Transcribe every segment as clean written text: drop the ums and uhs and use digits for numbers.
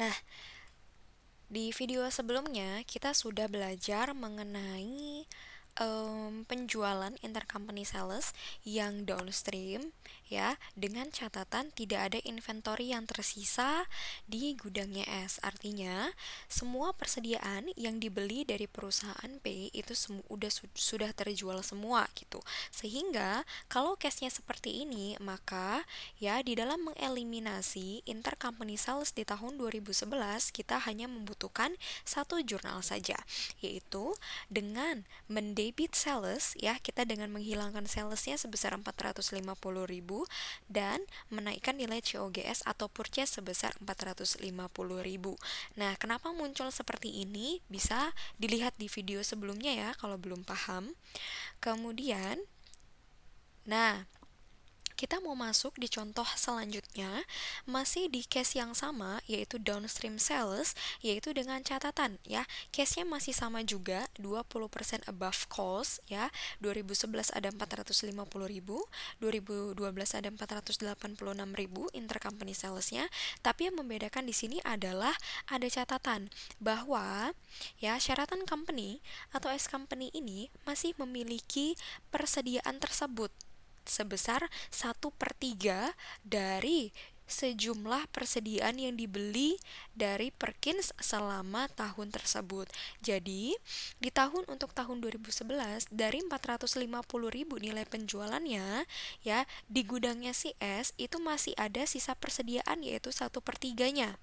Nah, di video sebelumnya kita sudah belajar mengenai penjualan intercompany sales yang downstream ya, dengan catatan tidak ada inventory yang tersisa di gudangnya S. Artinya, semua persediaan yang dibeli dari perusahaan P itu sudah terjual semua gitu. Sehingga kalau case-nya seperti ini, maka ya di dalam mengeliminasi intercompany sales di tahun 2011 kita hanya membutuhkan satu jurnal saja, yaitu dengan mendebit sales ya, kita dengan menghilangkan salesnya sebesar 450.000 dan menaikkan nilai COGS atau purchase sebesar 450.000. Nah, kenapa muncul seperti ini? Bisa dilihat di video sebelumnya ya kalau belum paham. Kemudian, nah, kita mau masuk di contoh selanjutnya, masih di case yang sama, yaitu downstream sales, yaitu dengan catatan ya, case-nya masih sama juga, 20% above cost ya, 2011 ada 450.000, 2012 ada 486.000 intercompany sales-nya, tapi yang membedakan di sini adalah ada catatan bahwa ya syaratan company atau S company ini masih memiliki persediaan tersebut sebesar 1/3 dari sejumlah persediaan yang dibeli dari Perkins selama tahun tersebut. Jadi, di tahun 2011 dari 450.000 nilai penjualannya ya, di gudangnya si S itu masih ada sisa persediaan yaitu 1/3-nya.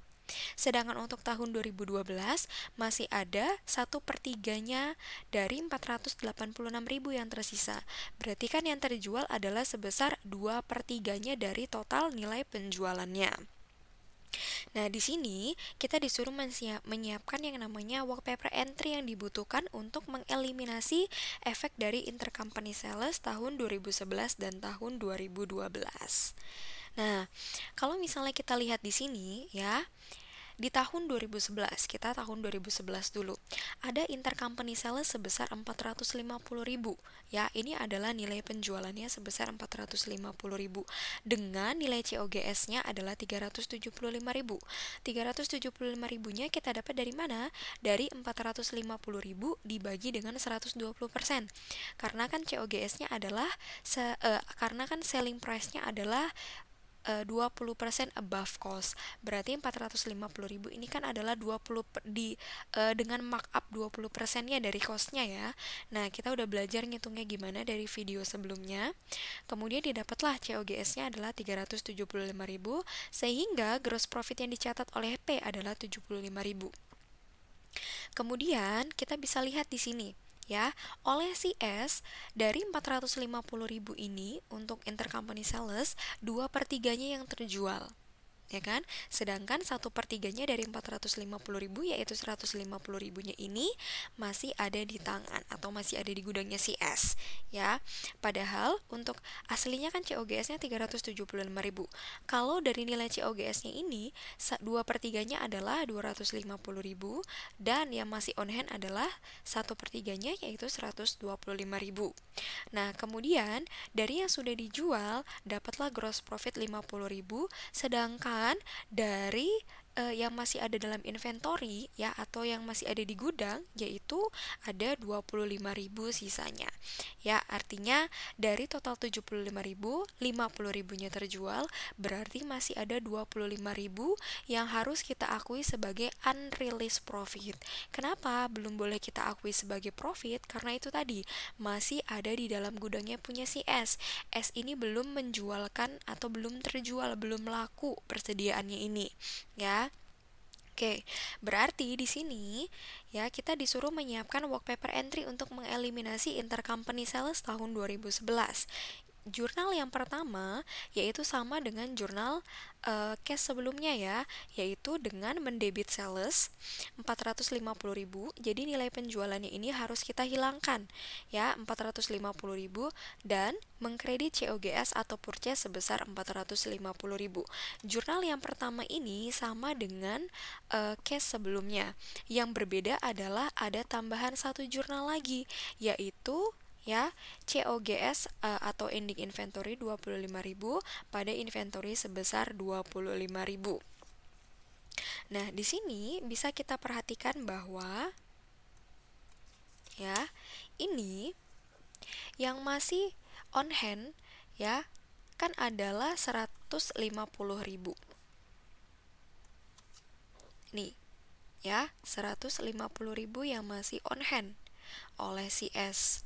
Sedangkan untuk tahun 2012 masih ada 1/3-nya dari 486.000 yang tersisa. Berarti kan yang terjual adalah sebesar 2/3-nya dari total nilai penjualannya. Nah, di sini kita disuruh menyiapkan yang namanya work paper entry yang dibutuhkan untuk mengeliminasi efek dari intercompany sales tahun 2011 dan tahun 2012. Nah, kalau misalnya kita lihat di sini ya, di tahun 2011, kita tahun 2011 dulu, ada intercompany sales sebesar 450.000. Ya, ini adalah nilai penjualannya sebesar 450.000 dengan nilai COGS-nya adalah 375.000. 375.000-nya kita dapat dari mana? Dari 450.000 dibagi dengan 120%. Karena kan COGS-nya adalah karena kan selling price-nya adalah 20% above cost. Berarti 450.000 ini kan adalah 20 dengan markup 20%-nya dari cost-nya ya. Nah, kita udah belajar ngitungnya gimana dari video sebelumnya. Kemudian didapatlah COGS-nya adalah 375.000 sehingga gross profit yang dicatat oleh P adalah 75.000. Kemudian kita bisa lihat di sini ya, oleh si S dari 450.000 ini untuk intercompany sales 2/3-nya yang terjual, ya kan? Sedangkan 1/3-nya dari 450.000 yaitu 150.000-nya ini masih ada di tangan atau masih ada di gudangnya si S ya. Padahal untuk aslinya kan COGS-nya 375.000. Kalau dari nilai COGS-nya ini 2/3-nya adalah 250.000 dan yang masih on hand adalah 1/3-nya yaitu 125.000. Nah, kemudian dari yang sudah dijual dapatlah gross profit 50.000, sedangkan dari yang masih ada dalam inventory ya atau yang masih ada di gudang yaitu ada 25.000 sisanya. Ya, artinya dari total 75.000, 50.000-nya terjual, berarti masih ada 25.000 yang harus kita akui sebagai unrealized profit. Kenapa belum boleh kita akui sebagai profit? Karena itu tadi masih ada di dalam gudangnya punya si S. S ini belum menjualkan atau belum terjual, belum laku persediaannya ini, ya. Oke, berarti di sini ya kita disuruh menyiapkan work paper entry untuk mengeliminasi intercompany sales tahun 2011. Jurnal yang pertama yaitu sama dengan jurnal case sebelumnya ya, yaitu dengan mendebit sales 450.000. Jadi nilai penjualannya ini harus kita hilangkan ya, 450.000 dan mengkredit COGS atau purchase sebesar 450.000. Jurnal yang pertama ini sama dengan case sebelumnya. Yang berbeda adalah ada tambahan satu jurnal lagi, yaitu ya COGS atau ending inventory 25.000 pada inventory sebesar 25.000. Nah, di sini bisa kita perhatikan bahwa ya, ini yang masih on hand ya kan adalah 150.000. Nih, ya, 150.000 yang masih on hand oleh si S.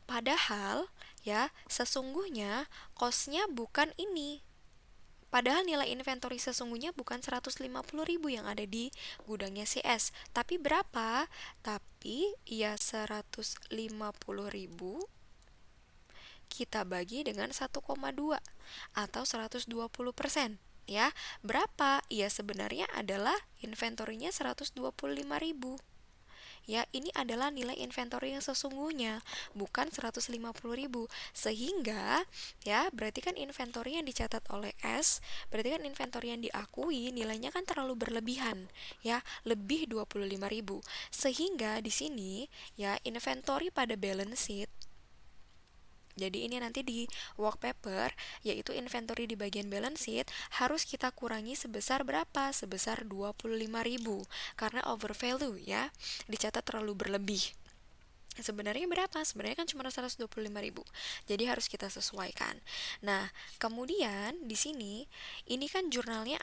Padahal ya, sesungguhnya cost-nya bukan ini. Padahal nilai inventory sesungguhnya bukan 150.000 yang ada di gudangnya si S. Tapi berapa? Tapi ya 150.000 kita bagi dengan 1,2 atau 120%. Ya, berapa? Ya sebenarnya adalah inventorinya 125.000. Ya, ini adalah nilai inventory yang sesungguhnya, bukan 150.000. Sehingga, ya, berarti kan inventory yang dicatat oleh S, berarti kan inventory yang diakui nilainya kan terlalu berlebihan, ya, lebih 25.000. Sehingga di sini, ya, inventory pada balance sheet, jadi ini nanti di work paper, yaitu inventory di bagian balance sheet, harus kita kurangi sebesar berapa? Sebesar 25.000. Karena overvalue ya, dicatat terlalu berlebih. Sebenarnya berapa? Sebenarnya kan cuma 125.000. Jadi harus kita sesuaikan. Nah, kemudian di sini ini kan jurnalnya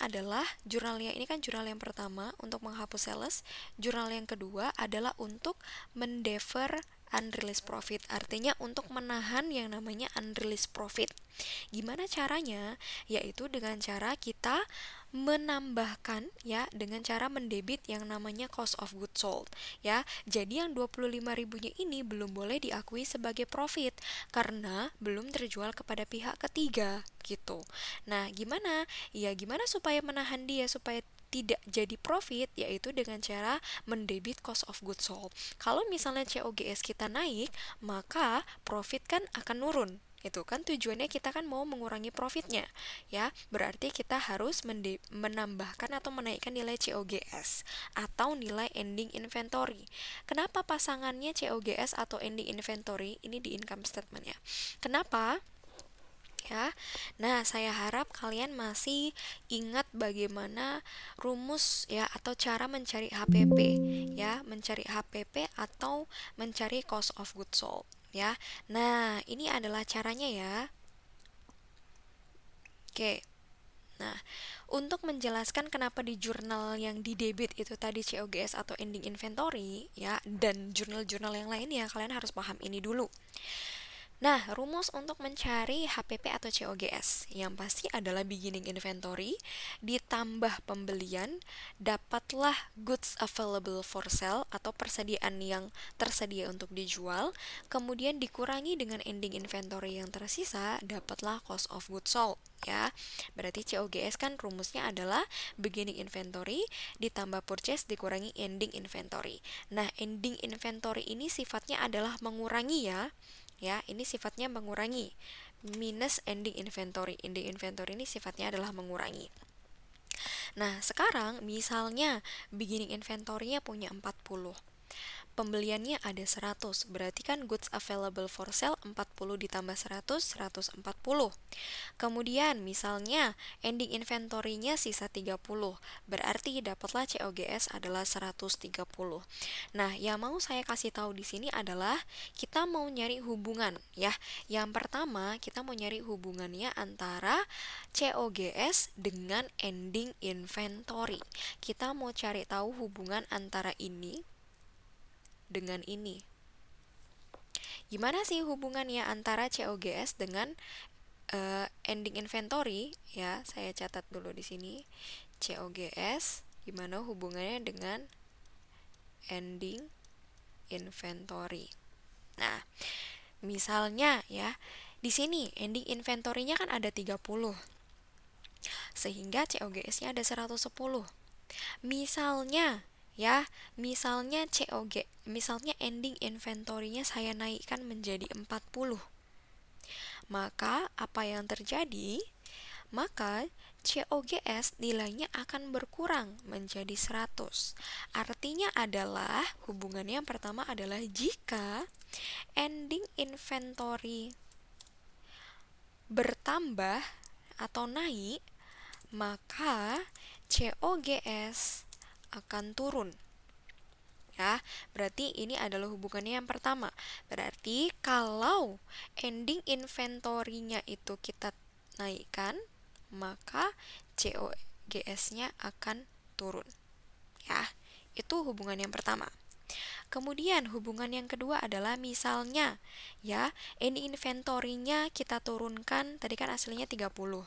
ini kan jurnal yang pertama untuk menghapus sales, jurnal yang kedua adalah untuk mendefer unrealized profit, artinya untuk menahan yang namanya unrealized profit. Gimana caranya? Yaitu dengan cara kita menambahkan ya dengan cara mendebit yang namanya cost of goods sold ya. Jadi yang 25.000-nya ini belum boleh diakui sebagai profit karena belum terjual kepada pihak ketiga gitu. Nah, gimana supaya menahan dia supaya tidak jadi profit, yaitu dengan cara mendebit cost of goods sold. Kalau misalnya COGS kita naik, maka profit kan akan nurun. Itu kan tujuannya kita kan mau mengurangi profitnya, ya. Berarti kita harus menambahkan atau menaikkan nilai COGS atau nilai ending inventory. Kenapa pasangannya COGS atau ending inventory ini di income statement ya? Kenapa? Ya. Nah, saya harap kalian masih ingat bagaimana rumus ya atau cara mencari HPP ya, mencari HPP atau mencari cost of goods sold ya. Nah, ini adalah caranya ya. Oke. Nah, untuk menjelaskan kenapa di jurnal yang di debit itu tadi COGS atau ending inventory ya dan jurnal-jurnal yang lain ya, kalian harus paham ini dulu. Nah, rumus untuk mencari HPP atau COGS yang pasti adalah beginning inventory ditambah pembelian dapatlah goods available for sale atau persediaan yang tersedia untuk dijual, kemudian dikurangi dengan ending inventory yang tersisa dapatlah cost of goods sold ya. Berarti COGS kan rumusnya adalah beginning inventory ditambah purchase dikurangi ending inventory. Nah, ending inventory ini sifatnya adalah mengurangi ya. Ya, ini sifatnya mengurangi. Minus ending inventory. Ending inventory ini sifatnya adalah mengurangi. Nah, sekarang misalnya beginning inventory-nya punya 40. Pembeliannya ada 100, berarti kan goods available for sale 40 ditambah 100, 140. Kemudian misalnya ending inventory-nya sisa 30, berarti dapatlah COGS adalah 130. Nah, yang mau saya kasih tahu di sini adalah kita mau nyari hubungan ya. Yang pertama, kita mau nyari hubungannya antara COGS dengan ending inventory. Kita mau cari tahu hubungan antara ini dengan ini. Gimana sih hubungannya antara COGS dengan ending inventory? Ya, saya catat dulu di sini. COGS gimana hubungannya dengan ending inventory. Nah, misalnya ya, di sini ending inventory-nya kan ada 30. Sehingga COGS-nya ada 110. Misalnya ya, misalnya misalnya ending inventory-nya saya naikkan menjadi 40. Maka apa yang terjadi? Maka COGS nilainya akan berkurang menjadi 100. Artinya adalah hubungannya yang pertama adalah jika ending inventory bertambah atau naik, maka COGS akan turun. Ya, berarti ini adalah hubungannya yang pertama. Berarti kalau ending inventory-nya itu kita naikkan, maka COGS-nya akan turun. Ya, itu hubungan yang pertama. Kemudian hubungan yang kedua adalah misalnya ya, ending inventory-nya kita turunkan, tadi kan aslinya 30.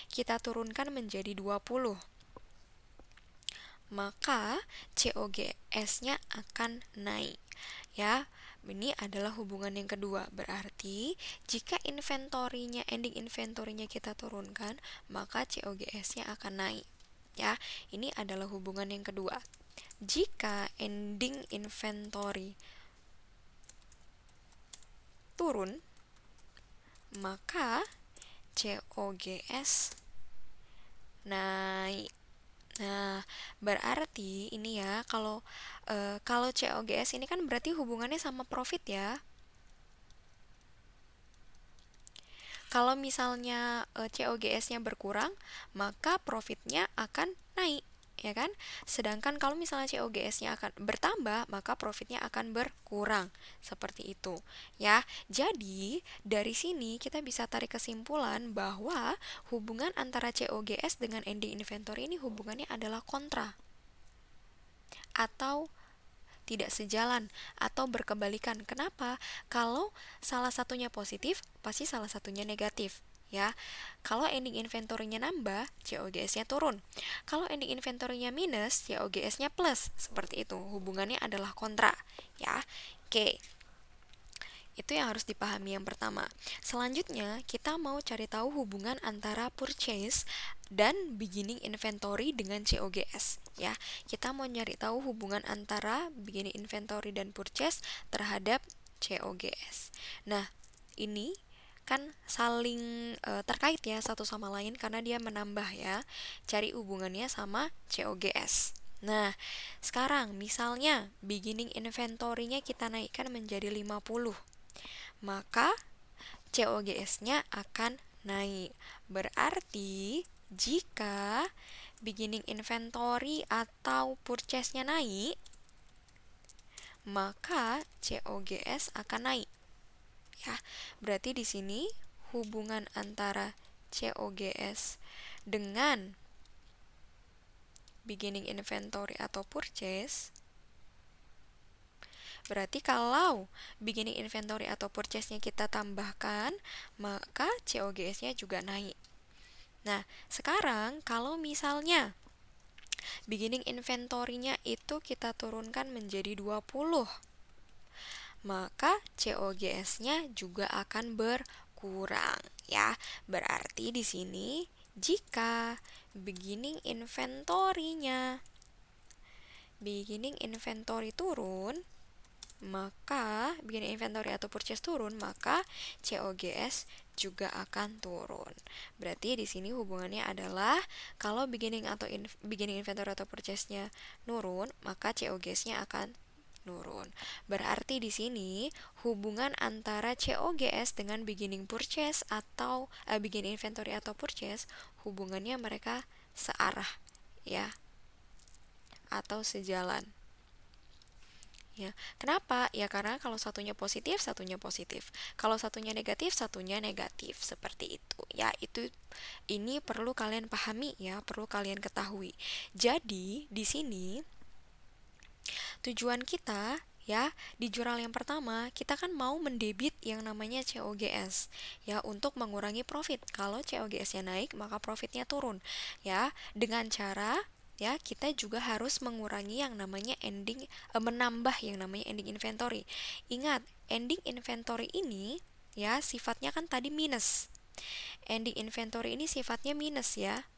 Kita turunkan menjadi 20. Maka COGS-nya akan naik. Ya, ini adalah hubungan yang kedua. Berarti jika ending inventory-nya kita turunkan, maka COGS-nya akan naik. Ya, ini adalah hubungan yang kedua. Jika ending inventory turun, maka COGS naik. Nah, berarti ini ya, kalau COGS ini kan berarti hubungannya sama profit ya. Kalau misalnya COGS-nya berkurang, maka profitnya akan naik, ya kan? Sedangkan kalau misalnya COGS-nya akan bertambah, maka profitnya akan berkurang. Seperti itu, ya. Jadi, dari sini kita bisa tarik kesimpulan bahwa hubungan antara COGS dengan ending inventory ini hubungannya adalah kontra atau tidak sejalan atau berkebalikan. Kenapa? Kalau salah satunya positif, pasti salah satunya negatif, ya. Kalau ending inventory-nya nambah, COGS-nya turun. Kalau ending inventory-nya minus, COGS-nya plus. Seperti itu. Hubungannya adalah kontra, ya. Oke. Itu yang harus dipahami yang pertama. Selanjutnya, kita mau cari tahu hubungan antara purchase dan beginning inventory dengan COGS, ya. Kita mau nyari tahu hubungan antara beginning inventory dan purchase terhadap COGS. Nah, ini kan saling terkait ya satu sama lain karena dia menambah ya. Cari hubungannya sama COGS. Nah, sekarang misalnya beginning inventory-nya kita naikkan menjadi 50, maka COGS-nya akan naik. Berarti jika beginning inventory atau purchase-nya naik, maka COGS akan naik. Ya, berarti di sini hubungan antara COGS dengan beginning inventory atau purchase, berarti kalau beginning inventory atau purchase-nya kita tambahkan, maka COGS-nya juga naik. Nah, sekarang kalau misalnya beginning inventory-nya itu kita turunkan menjadi 20, maka COGS-nya juga akan berkurang, ya. Berarti di sini jika beginning inventory turun, maka beginning inventory atau purchase turun, maka COGS juga akan turun. Berarti di sini hubungannya adalah kalau beginning inventory atau purchase-nya nurun, maka COGS-nya akan nurun. Berarti di sini hubungan antara COGS dengan beginning purchase atau beginning inventory atau purchase, hubungannya mereka searah, ya, atau sejalan. Ya, kenapa? Ya karena kalau satunya positif, satunya positif. Kalau satunya negatif, satunya negatif. Seperti itu. Ya, ini perlu kalian pahami ya, perlu kalian ketahui. Jadi, di sini tujuan kita ya, di jurnal yang pertama, kita kan mau mendebit yang namanya COGS ya untuk mengurangi profit. Kalau COGS-nya naik, maka profitnya turun. Ya, dengan cara ya kita juga harus mengurangi yang namanya menambah yang namanya ending inventory. Ingat, ending inventory ini ya sifatnya kan tadi minus. Ending inventory ini sifatnya minus ya.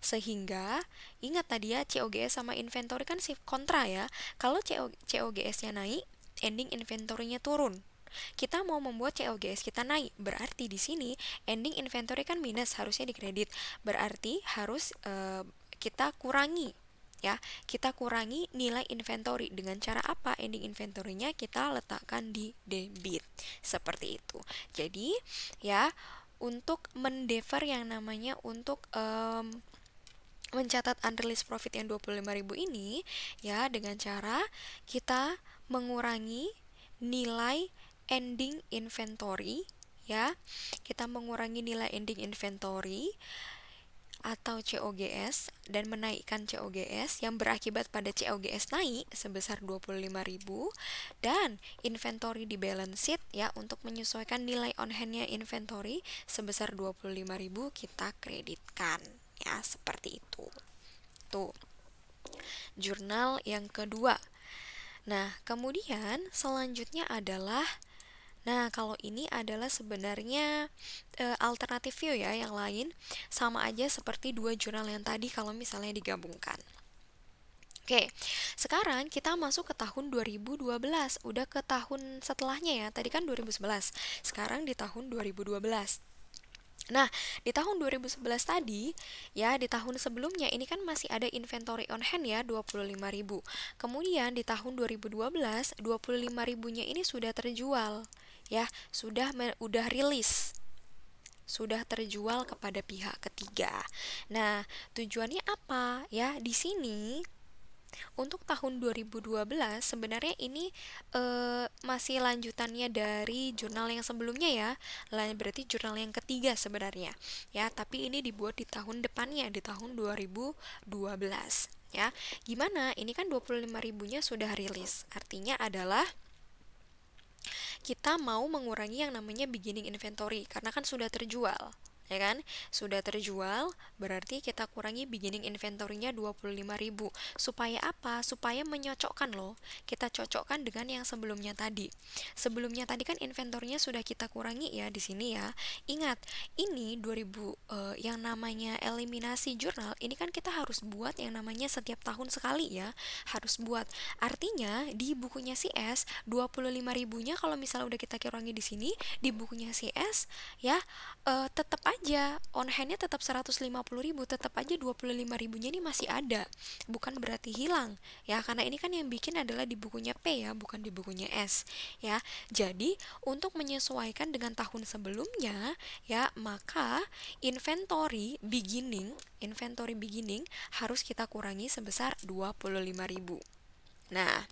Sehingga ingat tadi ya COGS sama inventory kan kontra ya. Kalau COGS-nya naik, ending inventory-nya turun. Kita mau membuat COGS kita naik, berarti di sini ending inventory kan minus, harusnya dikredit. Berarti harus kita kurangi ya. Kita kurangi nilai inventory dengan cara apa? Ending inventory-nya kita letakkan di debit. Seperti itu. Jadi ya untuk mendefer yang namanya untuk mencatat unrealized profit yang 25.000 ini ya dengan cara kita mengurangi nilai ending inventory ya. Kita mengurangi nilai ending inventory atau COGS dan menaikkan COGS yang berakibat pada COGS naik sebesar 25.000 dan inventory di balance sheet ya untuk menyesuaikan nilai on hand-nya inventory sebesar 25.000 kita kreditkan ya seperti itu. Tuh, jurnal yang kedua. Nah, kemudian selanjutnya adalah kalau ini adalah sebenarnya alternatif view ya yang lain sama aja seperti dua jurnal yang tadi kalau misalnya digabungkan. Oke, sekarang kita masuk ke tahun 2012, udah ke tahun setelahnya ya. Tadi kan 2011, sekarang di tahun 2012. Nah, di tahun 2011 tadi, ya di tahun sebelumnya ini kan masih ada inventory on hand ya 25.000. Kemudian di tahun 2012, 25.000-nya ini sudah terjual. Ya, udah rilis. Sudah terjual kepada pihak ketiga. Nah, tujuannya apa? Ya, di sini untuk tahun 2012 sebenarnya ini masih lanjutannya dari jurnal yang sebelumnya ya. Berarti jurnal yang ketiga sebenarnya. Ya, tapi ini dibuat di tahun depannya di tahun 2012 ya. Gimana? Ini kan 25.000-nya sudah rilis. Artinya adalah kita mau mengurangi yang namanya beginning inventory karena kan sudah terjual. Ya kan? Sudah terjual, berarti kita kurangi beginning inventory-nya 25.000. Supaya apa? Supaya menyocokkan loh. Kita cocokkan dengan yang sebelumnya tadi. Sebelumnya tadi kan inventory-nya sudah kita kurangi ya di sini ya. Ingat, ini 2000 yang namanya eliminasi jurnal, ini kan kita harus buat yang namanya setiap tahun sekali ya. Harus buat. Artinya di bukunya CS 25.000-nya kalau misalnya udah kita kurangi di sini, di bukunya CS ya tetap aja on hand-nya tetap 150.000, tetap aja 25.000-nya ini masih ada, bukan berarti hilang ya, karena ini kan yang bikin adalah di bukunya P ya, bukan di bukunya S ya. Jadi untuk menyesuaikan dengan tahun sebelumnya ya, maka inventory beginning harus kita kurangi sebesar 25.000. Nah,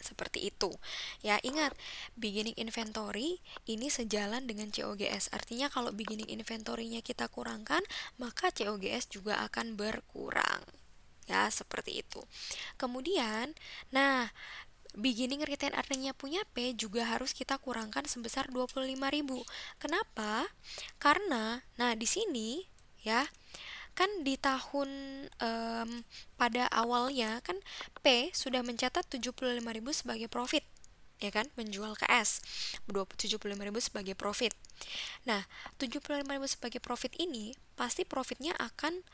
seperti itu. Ya, ingat, beginning inventory ini sejalan dengan COGS. Artinya kalau beginning inventory-nya kita kurangkan, maka COGS juga akan berkurang. Ya, seperti itu. Kemudian, beginning return earning-nya punya P juga harus kita kurangkan sebesar 25.000. Kenapa? Karena, di sini ya, kan di tahun pada awalnya kan P sudah mencatat 75.000 sebagai profit ya kan, menjual ke S 75.000 sebagai profit. Nah, 75.000 sebagai profit ini pasti profitnya akan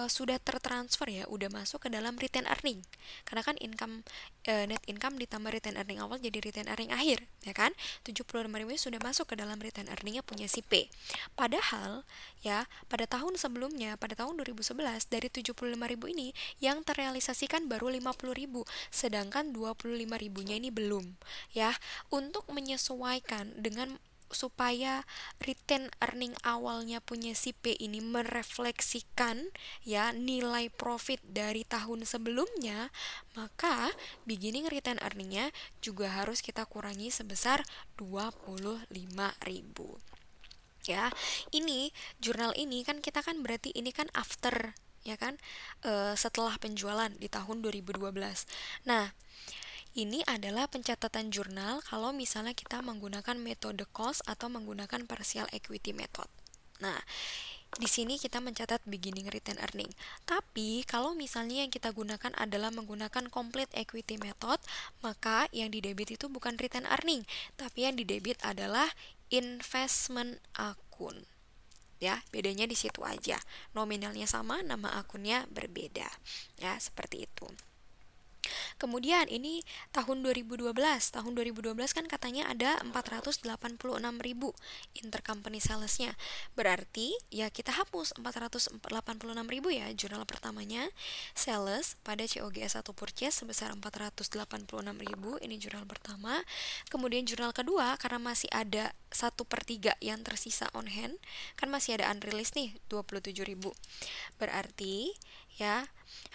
sudah tertransfer ya, udah masuk ke dalam return earning. Karena kan net income ditambah return earning awal jadi return earning akhir, ya kan? 75.000 sudah masuk ke dalam return earningnya punya si P. Padahal ya, pada tahun sebelumnya, pada tahun 2011 dari 75.000 ini yang terrealisasikan baru 50.000, sedangkan 25.000-nya ini belum. Ya, untuk menyesuaikan dengan supaya return earning awalnya punya si P ini merefleksikan ya nilai profit dari tahun sebelumnya, maka beginning return earningnya juga harus kita kurangi sebesar 25.000 ya. Ini jurnal ini kan kita kan berarti ini kan after ya kan, setelah penjualan di tahun 2012. Nah, ini adalah pencatatan jurnal kalau misalnya kita menggunakan metode cost atau menggunakan partial equity method. Nah, di sini kita mencatat beginning return earning. Tapi kalau misalnya yang kita gunakan adalah menggunakan complete equity method, maka yang didebit itu bukan return earning, tapi yang didebit adalah investment akun. Ya, bedanya di situ aja. Nominalnya sama, nama akunnya berbeda. Ya, seperti itu. Kemudian ini tahun 2012. Tahun 2012 kan katanya ada 486.000 intercompany salesnya. Berarti ya kita hapus 486.000 ya jurnal pertamanya. Sales pada COGS atau purchase sebesar 486.000. Ini jurnal pertama. Kemudian jurnal kedua karena masih ada 1/3 yang tersisa on hand, kan masih ada unreleased nih 27.000. Berarti ya,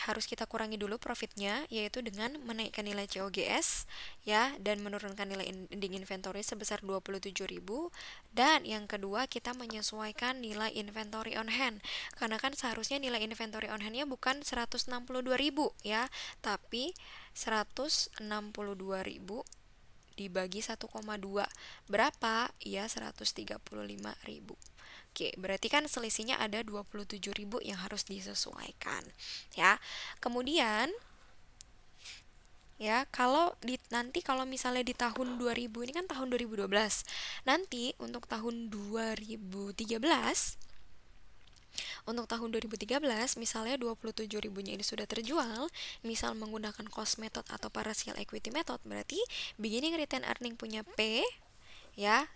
harus kita kurangi dulu profitnya, yaitu dengan menaikkan nilai COGS ya, dan menurunkan nilai ending inventory sebesar 27.000. Dan yang kedua, kita menyesuaikan nilai inventory on hand, karena kan seharusnya nilai inventory on handnya bukan 162.000 ya, tapi 162.000 dibagi 1,2 berapa? Ya, 135.000. Oke, berarti kan selisihnya ada 27.000 yang harus disesuaikan ya. Kemudian ya, kalau misalnya di tahun 2000, ini kan tahun 2012. Nanti untuk tahun 2013, misalnya 27 ribunya ini sudah terjual, misal menggunakan cost method atau partial equity method, berarti beginning return earning punya P ya.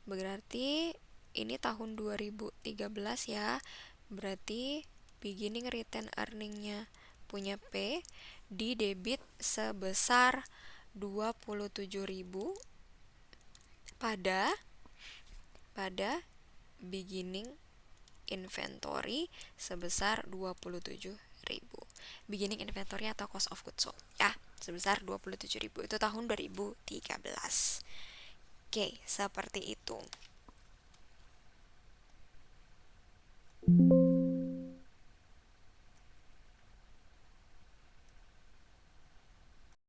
Berarti ini tahun 2013 ya. Berarti beginning return earningnya punya P di debit sebesar 27.000 pada beginning inventory sebesar 27.000. Beginning inventory atau cost of goods sold ya, sebesar 27.000. Itu tahun 2013. Oke, seperti itu.